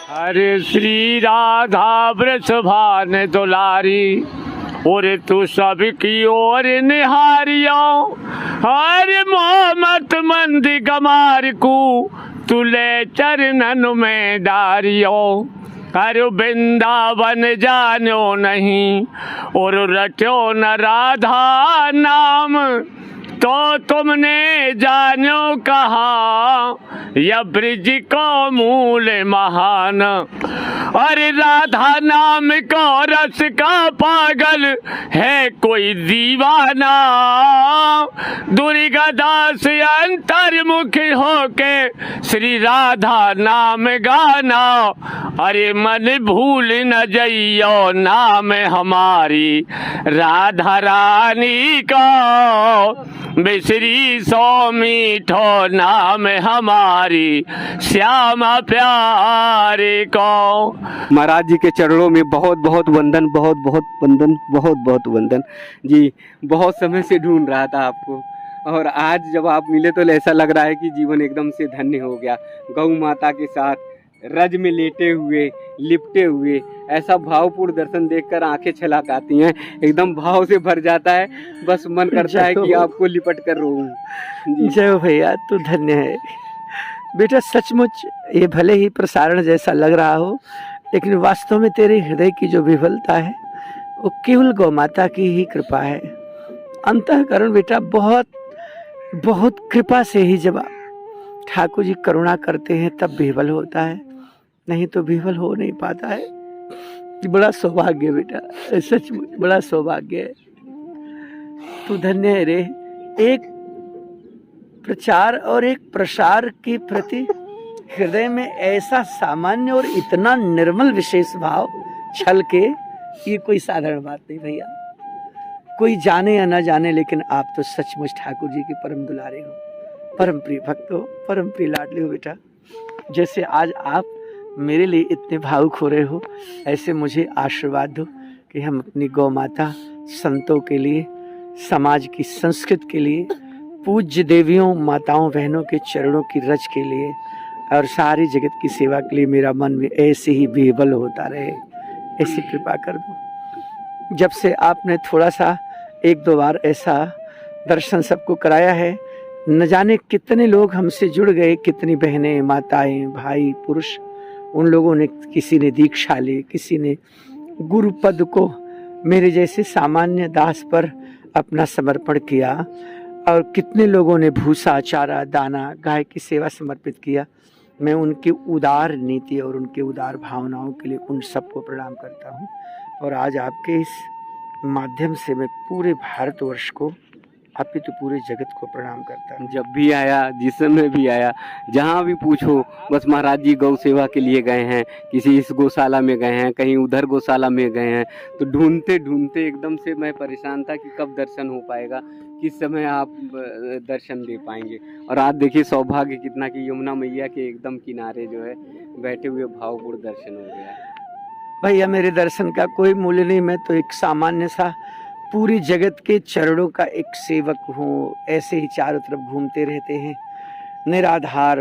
अरे श्री राधा वृषभान दुलारी, और तू सबकी ओर निहारियो। हरे मोहम्मद मंद गमार को तुले चरणन में डारियो। अरे वृंदावन जानो नहीं और रटो न राधा नाम, तो तुमने जानो कहा यह ब्रिज को मूल महान। अरे राधा नाम को रस का पागल है कोई दीवाना, दुर्गादास अंतर्मुखी होके श्री राधा नाम गाना। अरे मन भूल न जइयो नाम हमारी राधा रानी को, बिसरी सो मीठो नाम हमारी श्यामा प्यारे को। महाराज जी के चरणों में बहुत बहुत वंदन, बहुत बहुत वंदन, बहुत बहुत वंदन जी। बहुत समय से ढूंढ रहा था आपको, और आज जब आप मिले तो ऐसा लग रहा है कि जीवन एकदम से धन्य हो गया। गौ माता के साथ रज में लेटे हुए, लिपटे हुए, ऐसा भावपूर्ण दर्शन देखकर आंखें छलक आती हैं, एकदम भाव से भर जाता है। बस मन करता है कि आपको लिपट कर रोऊं। जय हो भैया, तू धन्य है बेटा। सचमुच ये भले ही प्रसारण जैसा लग रहा हो, लेकिन वास्तव में तेरे हृदय की जो विफलता है वो केवल गौ माता की ही कृपा है। अंतःकरण बेटा बहुत बहुत कृपा से ही जब ठाकुर जी करुणा करते हैं तब विह्वल होता है, नहीं तो विह्वल हो नहीं पाता है। ये बड़ा सौभाग्य बेटा, सचमुच बड़ा सौभाग्य है। तू धन्य है रे। एक प्रचार और एक प्रसार के प्रति हृदय में ऐसा सामान्य और इतना निर्मल विशेष भाव छल के, ये कोई साधारण बात नहीं भैया। कोई जाने या ना जाने, लेकिन आप तो सचमुच ठाकुर जी के परम दुलारे हो, परम प्रिय भक्त हो, परम प्रिय लाडले हो बेटा। जैसे आज आप मेरे लिए इतने भावुक हो रहे हो, ऐसे मुझे आशीर्वाद दो कि हम अपनी गौ माता, संतों के लिए, समाज की संस्कृति के लिए, पूज्य देवियों, माताओं, बहनों के चरणों की रज के लिए और सारी जगत की सेवा के लिए मेरा मन में ऐसे ही विह्वल होता रहे, ऐसी कृपा कर दो। जब से आपने थोड़ा सा एक दो बार ऐसा दर्शन सबको कराया है, न जाने कितने लोग हमसे जुड़ गए, कितनी बहनें, माताएं, भाई, पुरुष, उन लोगों ने, किसी ने दीक्षा ली, किसी ने गुरु पद को मेरे जैसे सामान्य दास पर अपना समर्पण किया, और कितने लोगों ने भूसा, चारा, दाना, गाय की सेवा समर्पित किया। मैं उनकी उदार नीति और उनके उदार भावनाओं के लिए उन सबको प्रणाम करता हूँ। और आज आपके इस माध्यम से मैं पूरे भारतवर्ष को, अपितु पूरे जगत को प्रणाम करता हूँ। जब भी आया, जिस समय भी आया, जहाँ भी पूछो, बस महाराज जी गौ सेवा के लिए गए हैं, किसी इस गौशाला में गए हैं, कहीं उधर गौशाला में गए हैं, तो ढूंढते ढूंढते एकदम से मैं परेशान था कि कब दर्शन हो पाएगा, किस समय आप दर्शन दे पाएंगे। और आज देखिए सौभाग्य कितना कि यमुना मैया के एकदम किनारे जो है बैठे हुए भावपूर्ण दर्शन हो गया। भैया मेरे दर्शन का कोई मूल्य नहीं, मैं तो एक सामान्य सा पूरी जगत के चरणों का एक सेवक हूँ। ऐसे ही चारों तरफ घूमते रहते हैं, निराधार,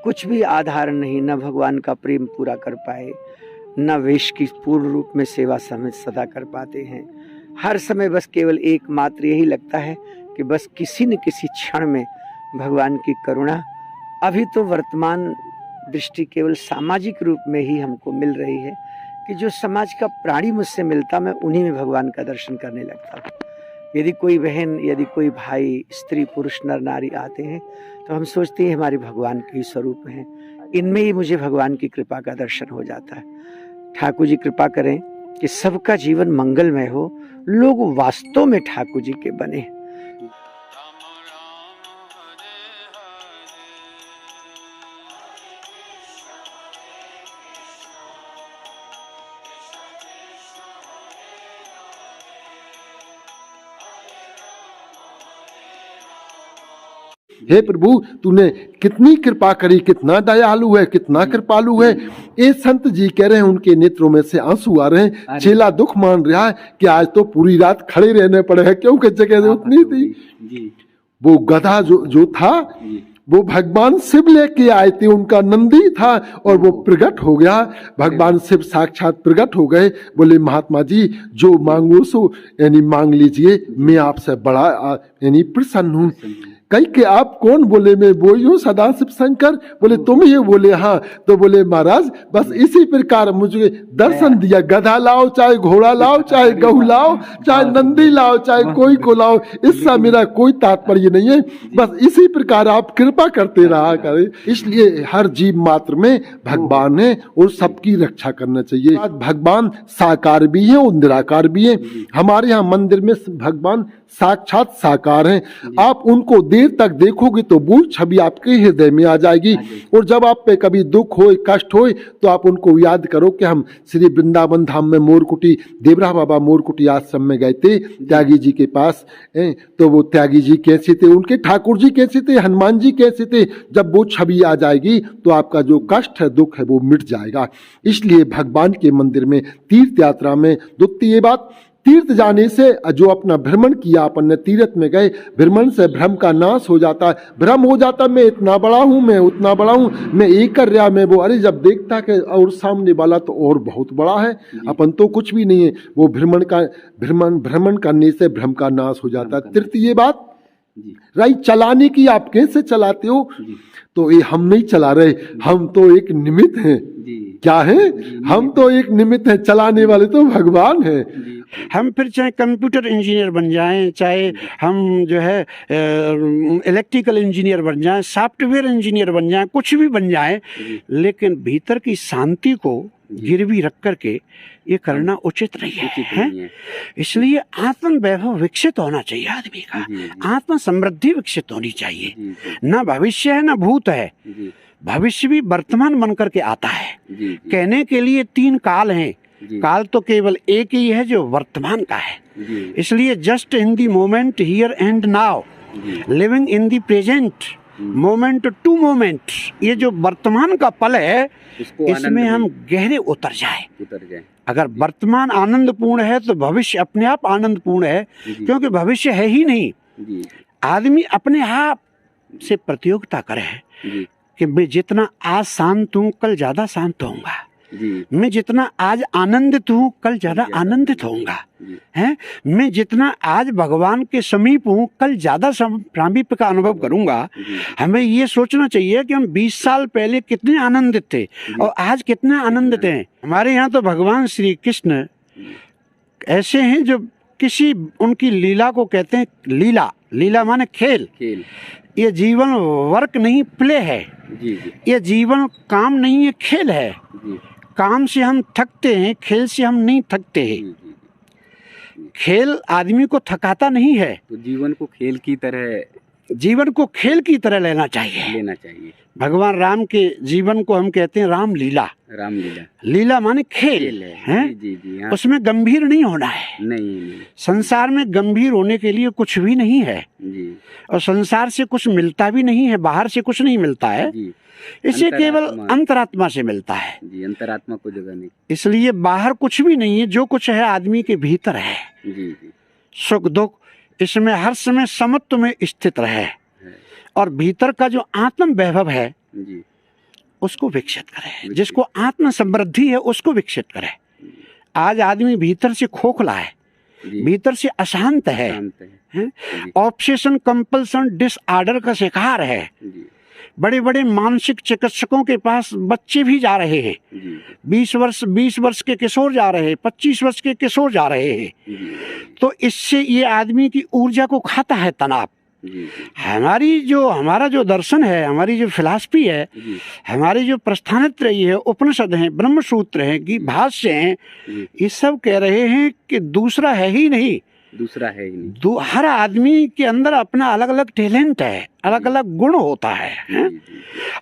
कुछ भी आधार नहीं, न भगवान का प्रेम पूरा कर पाए, न वेश की पूर्ण रूप में सेवा समझ सदा कर पाते हैं। हर समय बस केवल एकमात्र यही लगता है कि बस किसी न किसी क्षण में भगवान की करुणा, अभी तो वर्तमान दृष्टि केवल सामाजिक रूप में ही हमको मिल रही है कि जो समाज का प्राणी मुझसे मिलता, मैं उन्हीं में भगवान का दर्शन करने लगता हूँ। यदि कोई बहन, यदि कोई भाई, स्त्री, पुरुष, नर, नारी आते हैं तो हम सोचते हैं हमारे भगवान के ही स्वरूप हैं, इनमें ही मुझे भगवान की कृपा का दर्शन हो जाता है। ठाकुर जी कृपा करें कि सबका जीवन मंगलमय हो, लोग वास्तव में ठाकुर जी के बने। हे प्रभु, तूने कितनी कृपा करी, कितना दयालु है, कितना कृपालु है। ये संत जी कह रहे हैं, उनके नेत्रों में से आंसू आ रहे हैं। चेला दुख मान रहा है कि आज तो पूरी रात खड़े रहने पड़े हैं, क्योंकि जगह उतनी थी। वो गधा जो था वो भगवान शिव लेके आए थे, उनका नंदी था और वो प्रकट हो गया। भगवान शिव साक्षात प्रकट हो गए, बोले महात्मा जी जो मांगो सो यानी मांग लीजिए, मैं आपसे बड़ा यानी प्रसन्न हूँ। कई के आप कौन? बोले मैं वो हूँ सदा शिव शंकर। बोले तुम ही? बोले हाँ। तो बोले महाराज बस इसी प्रकार मुझे दर्शन दिया, गधा लाओ चाहे घोड़ा लाओ चाहे गऊ लाओ चाहे नंदी लाओ चाहे कोई को लाओ, इससे मेरा कोई तात्पर्य नहीं है, बस इसी प्रकार आप कृपा करते रहा करें। इसलिए हर जीव मात्र में भगवान है और सबकी रक्षा करना चाहिए। भगवान साकार भी है और निराकार भी है। हमारे यहाँ मंदिर में भगवान साक्षात साकार हैं। आप उनको देर तक देखोगे तो वो छवि आपके हृदय में आ जाएगी। और जब आप पे कभी दुख हो कष्ट हो तो आप उनको याद करो कि हम श्री वृंदावन धाम में मोरकुटी देवरा बाबा मोरकुटी आश्रम में गए थे त्यागी जी के पास। तो वो त्यागी जी कैसे थे, उनके ठाकुर जी कैसे थे, हनुमान जी कैसे थे, जब वो छवि आ जाएगी तो आपका जो कष्ट है दुख है वो मिट जाएगा। इसलिए भगवान के मंदिर में तीर्थ यात्रा में द्वितीय बात, तीर्थ जाने से जो अपना भ्रमण किया, अपन ने तीर्थ में गए, भ्रमण से भ्रम का नाश हो जाता है। भ्रम हो जाता मैं इतना बड़ा हूँ, मैं उतना बड़ा हूँ, मैं एक कर रहा, मैं वो, अरे जब देखता कि और सामने वाला तो और बहुत बड़ा है, अपन तो कुछ भी नहीं है। वो भ्रमण करने से भ्रम का नाश हो जाता है। तृतीय बात रही चलाने की, आप कैसे चलाते हो? तो ये हम नहीं चला रहे, हम तो एक निमित्त हैं। क्या है? हम तो एक निमित्त हैं, चलाने वाले तो भगवान हैं। हम फिर चाहे कंप्यूटर इंजीनियर बन जाएं, चाहे हम जो है इलेक्ट्रिकल इंजीनियर बन जाएं, सॉफ्टवेयर इंजीनियर बन जाएं, कुछ भी बन जाएं, लेकिन भीतर की शांति को गिरवी रख करके ये करना उचित नहीं है। इसलिए आत्म वैभव विकसित होना चाहिए आदमी का, आत्म समृद्धि विकसित होनी चाहिए। ना भविष्य है ना भूत है, भविष्य भी वर्तमान बन करके आता है। कहने के लिए 3 काल हैं, काल तो केवल एक ही है जो वर्तमान का है। इसलिए just in the moment here and now, living in the present moment to moment, ये जो वर्तमान का पल है इसमें हम गहरे उतर जाए। अगर वर्तमान आनंदपूर्ण है तो भविष्य अपने आप आनंदपूर्ण है, क्योंकि भविष्य है ही नहीं। आदमी अपने आप से प्रतियोगिता करे कि मैं जितना आज शांत हूँ कल ज्यादा शांत होऊंगा, मैं जितना आज आनंदित हूँ कल ज्यादा आनंदित होऊंगा, हैं? मैं जितना आज भगवान के समीप हूँ कल ज्यादा सामीप्य का अनुभव करूंगा। हमें ये सोचना चाहिए कि हम 20 साल पहले कितने आनंदित थे और आज कितने आनंदित हैं। हमारे यहाँ तो भगवान श्री कृष्ण ऐसे हैं जो किसी उनकी लीला को कहते हैं लीला। लीला माने खेल। ये जीवन वर्क नहीं, प्ले है। ये जीवन काम नहीं है, खेल है। काम से हम थकते हैं, खेल से हम नहीं थकते हैं। खेल आदमी को थकाता नहीं है। तो जीवन को खेल की तरह लेना चाहिए। भगवान राम के जीवन को हम कहते हैं रामलीला। लीला माने खेल है। हाँ। उसमें गंभीर नहीं होना है। नहीं। संसार में गंभीर होने के लिए कुछ भी नहीं है और संसार से कुछ मिलता भी नहीं है, बाहर से कुछ नहीं मिलता है। इसे केवल अंतरात्मा से मिलता है। अंतरात्मा को जगह नहीं। इसलिए बाहर कुछ भी नहीं है, जो कुछ है आदमी के भीतर है। सुख दुख इसमें हर समय समत्व में स्थित रहे और भीतर का जो आत्म वैभव है उसको विकसित करे। जिसको आत्म समृद्धि है उसको विकसित करे। आज आदमी भीतर से खोखला है, भीतर से अशांत है, ऑब्सेशन कंपल्सन डिसऑर्डर का शिकार है। बड़े बड़े मानसिक चिकित्सकों के पास बच्चे भी जा रहे हैं। 20 वर्ष के किशोर जा रहे हैं, 25 वर्ष के किशोर जा रहे हैं। तो इससे ये आदमी की ऊर्जा को खाता है तनाव। हमारा जो दर्शन है, हमारी जो फिलॉसफी है, हमारी जो प्रस्थानत्रयी है, उपनिषद हैं, ब्रह्मसूत्र हैं, की भाष्य हैं, ये सब कह रहे हैं कि दूसरा है ही नहीं। हर आदमी के अंदर अपना अलग अलग टैलेंट है, अलग अलग गुण होता है।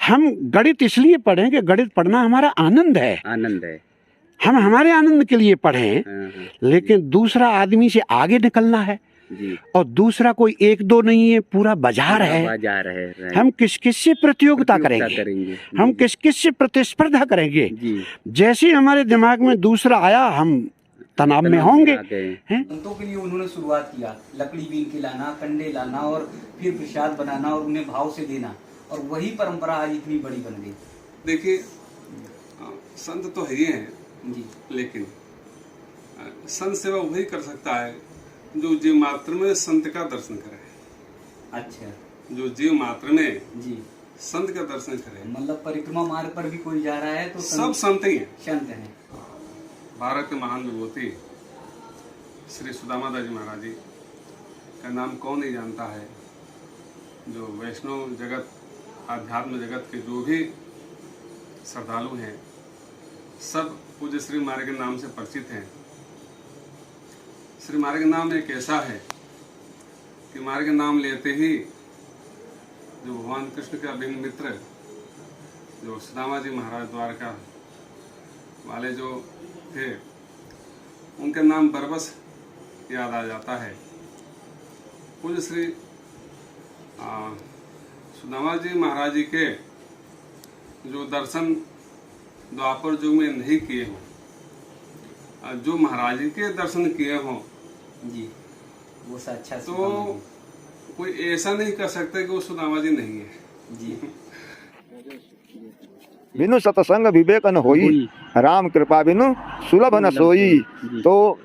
हम गणित इसलिए पढ़ें कि गणित पढ़ना हमारा आनंद है। हम हमारे आनंद के लिए पढ़ें, लेकिन दूसरा आदमी से आगे निकलना है। और दूसरा कोई 1-2 नहीं है, पूरा बाजार है। हम किस किस से प्रतियोगिता करेंगे, हम किस किस से प्रतिस्पर्धा करेंगे। जैसे हमारे दिमाग में दूसरा आया हम तनाव में होंगे। संतों के लिए उन्होंने शुरुआत किया, लकड़ी बीन के लाना, कंडे लाना और फिर प्रसाद बनाना और उन्हें भाव से देना। और वही परंपरा आज इतनी बड़ी बन गई। देखिए संत तो है ही हैं जी लेकिन संत सेवा वही कर सकता है जो जीव मात्र में संत का दर्शन करे। अच्छा जो जीव मात्र में जी, संत का दर्शन करे, मतलब परिक्रमा मार्ग पर भी कोई जा रहा है तो सब संत ही हैं। संत हैं। भारत के महान विभूति श्री सुदामा दास जी महाराज जी का नाम कौन नहीं जानता है। जो वैष्णव जगत आध्यात्म जगत के जो भी श्रद्धालु हैं सब पूज्य श्री महाराज के नाम से परिचित हैं। श्री महाराज का नाम एक ऐसा है कि महाराज का नाम लेते ही जो भगवान कृष्ण के अभिन्न मित्र जो सुदामा जी महाराज द्वारका वाले जो थे उनका नाम बरबस याद आ जाता है। पूज्य श्री सुदामा जी महाराज जी के जो दर्शन द्वापर युग में नहीं किए हों, जो महाराज जी के दर्शन किए हों जी, वो साक्षात तो सुदामा जी। कोई ऐसा नहीं कर सकता कि वो सुदामा जी नहीं है जी। बिनु सतसंग विवेक न होई, राम कृपा बिनु सुलभ न सोई। तो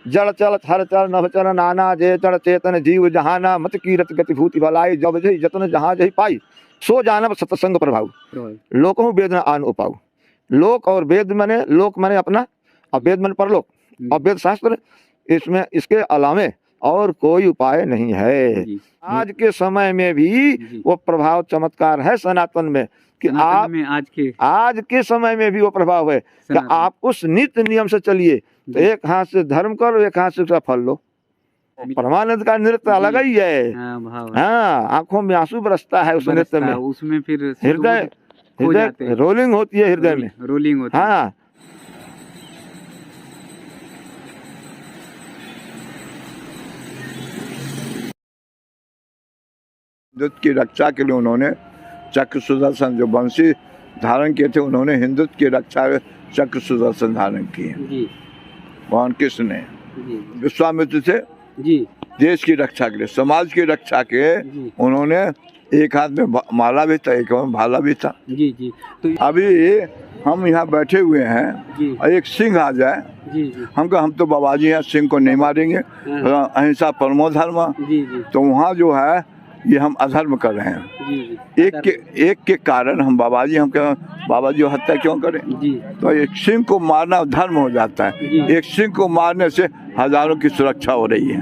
जड़ चल थर चल नभ चल नाना, जे चढ़ चेतन जीव जहाना, मत कीरत गति भूति भलाई, जब जही जतन जहाँ जही पाई, सो जानब सतसंग प्रभाव। लोकहु वेद न आन उपाऊ। लोक और वेद माने, लोक माने अपना और वेद माने परलोक और वेद शास्त्र, इसमें इसके अलावे और कोई उपाय नहीं है। आज के समय में भी वो प्रभाव चमत्कार है सनातन में कि आप में आज के समय में भी वो प्रभाव है कि आप उस नित्य नियम से चलिए। तो एक हाथ से धर्म करो, एक हाथ से उसका फल लो। परमानंद का नृत्य अलग ही है। हाँ, आंखों में आंसू बरसता है उस नृत्य में। उसमें फिर हृदय रोलिंग होती है, हृदय में रोलिंग होती है। हाँ। हिंदुत्व की रक्षा के लिए उन्होंने चक्र सुदर्शन, जो बंशी धारण किए थे, उन्होंने हिंदुत्व की रक्षा में चक्र सुदर्शन धारण किए। भगवान कृष्ण ने विश्वामित्र से देश की रक्षा के लिए, समाज की रक्षा के उन्होंने एक हाथ में माला भी था, एक में भाला भी था। तो अभी हम यहाँ बैठे हुए हैं और एक सिंह आ जाए, हम तो बाबा जी हैं, सिंह को नहीं मारेंगे, अहिंसा परमो धर्म। तो वहाँ जो है ये हम अधर्म कर रहे हैं। एक के कारण हम बाबा जी हत्या क्यों करें? तो एक सिंह को मारना धर्म हो जाता है। एक सिंह को मारने से हजारों की सुरक्षा हो रही है।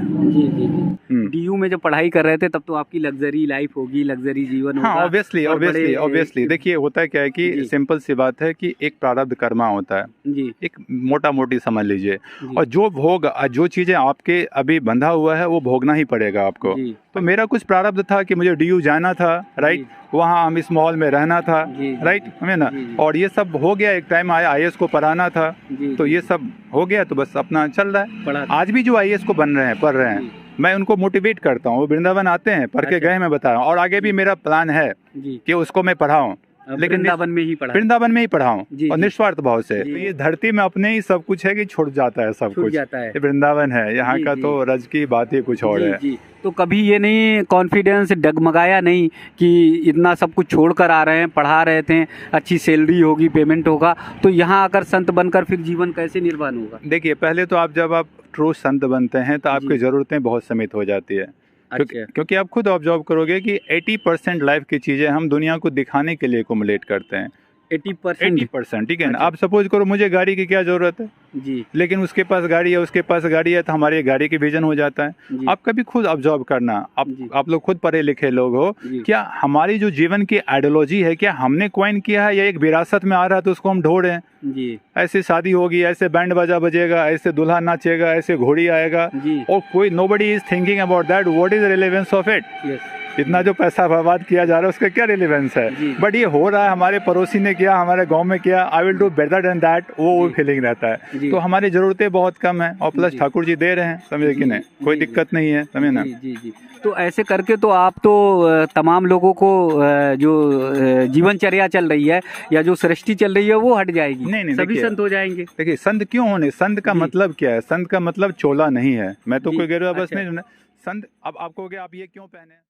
डीयू में जब पढ़ाई कर रहे थे तब तो आपकी लग्जरी लाइफ होगी, लग्जरी जीवन होगा। हाँ, ऑब्वियसली देखिए होता है क्या है कि सिंपल सी बात है कि एक प्रारब्ध कर्मा होता है जी, एक मोटा मोटी समझ लीजिए, और जो भोग जो चीजें आपके अभी बंधा हुआ है वो भोगना ही पड़ेगा आपको। तो मेरा कुछ प्रारब्ध था कि मुझे डीयू जाना था, राइट, वहाँ हम इस माहौल में रहना था, राइट, हमें ना, और ये सब हो गया। एक टाइम आया IAS को पढ़ाना था, तो ये सब हो गया, तो बस अपना चल रहा है। आज भी जो IAS को पढ़ रहे हैं मैं उनको मोटिवेट करता हूँ। वो वृंदावन आते हैं, पढ़ के गए, मैं बता रहा हूँ, और आगे भी मेरा प्लान है कि उसको मैं पढ़ाऊँ, लेकिन वृंदावन में ही पढ़ाऊँ और निस्वार्थ भाव से। तो ये धरती में अपने ही सब कुछ है कि छूट जाता है, सब कुछ ये वृंदावन है। यहाँ का तो रज की बात ही कुछ और है। तो कभी ये नहीं कॉन्फिडेंस डगमगाया नहीं कि इतना सब कुछ छोड़कर आ रहे हैं, पढ़ा रहे थे, अच्छी सैलरी होगी, पेमेंट होगा, तो यहाँ आकर संत बनकर फिर जीवन कैसे निर्वाह होगा? देखिए, पहले तो जब आप ट्रू संत बनते हैं तो आपकी ज़रूरतें बहुत सीमित हो जाती है। क्योंकि आप खुद ऑब्जर्व करोगे कि 80% लाइफ की चीज़ें हम दुनिया को दिखाने के लिए एक्युमुलेट करते हैं। 80%, ठीक है ना। आप सपोज करो मुझे गाड़ी की क्या जरूरत है जी, लेकिन उसके पास गाड़ी है, उसके पास गाड़ी है, तो हमारी गाड़ी की विजन हो जाता है। आप कभी खुद ऑब्जर्व करना, आप लोग खुद पढ़े लिखे लोग हो, क्या हमारी जो जीवन की आइडियोलॉजी है, क्या हमने क्वाइन किया है या एक विरासत में आ रहा है तो उसको हम ढोड़ रहे हैं जी? ऐसे शादी होगी, ऐसे बैंड बाजा बजेगा, ऐसे दूल्हा नाचेगा, ऐसे घोड़ी आएगा, और कोई nobody is thinking about that, what is relevance of it. इतना जो पैसा बर्बाद किया जा रहा है उसका क्या रिलेवेंस है? बट ये हो रहा है, हमारे पड़ोसी ने किया, हमारे गांव में किया, I will do better than that, वो फीलिंग रहता है। तो हमारी जरूरतें बहुत कम है, और प्लस ठाकुर जी दे रहे हैं, समझे कि नहीं, कोई दिक्कत नहीं है, समझे ना। तो ऐसे करके तो आप तो तमाम लोगों को जो जीवनचर्या चल रही है या जो सृष्टि चल रही है वो हट जाएगी। नहीं, सभी संत हो जाएंगे। देखिए, संत क्यों होने, संत का मतलब क्या है? संत का मतलब चोला नहीं है। मैं तो कोई गैर बस नहीं। संत, अब आप कहोगे आप ये क्यों पहने?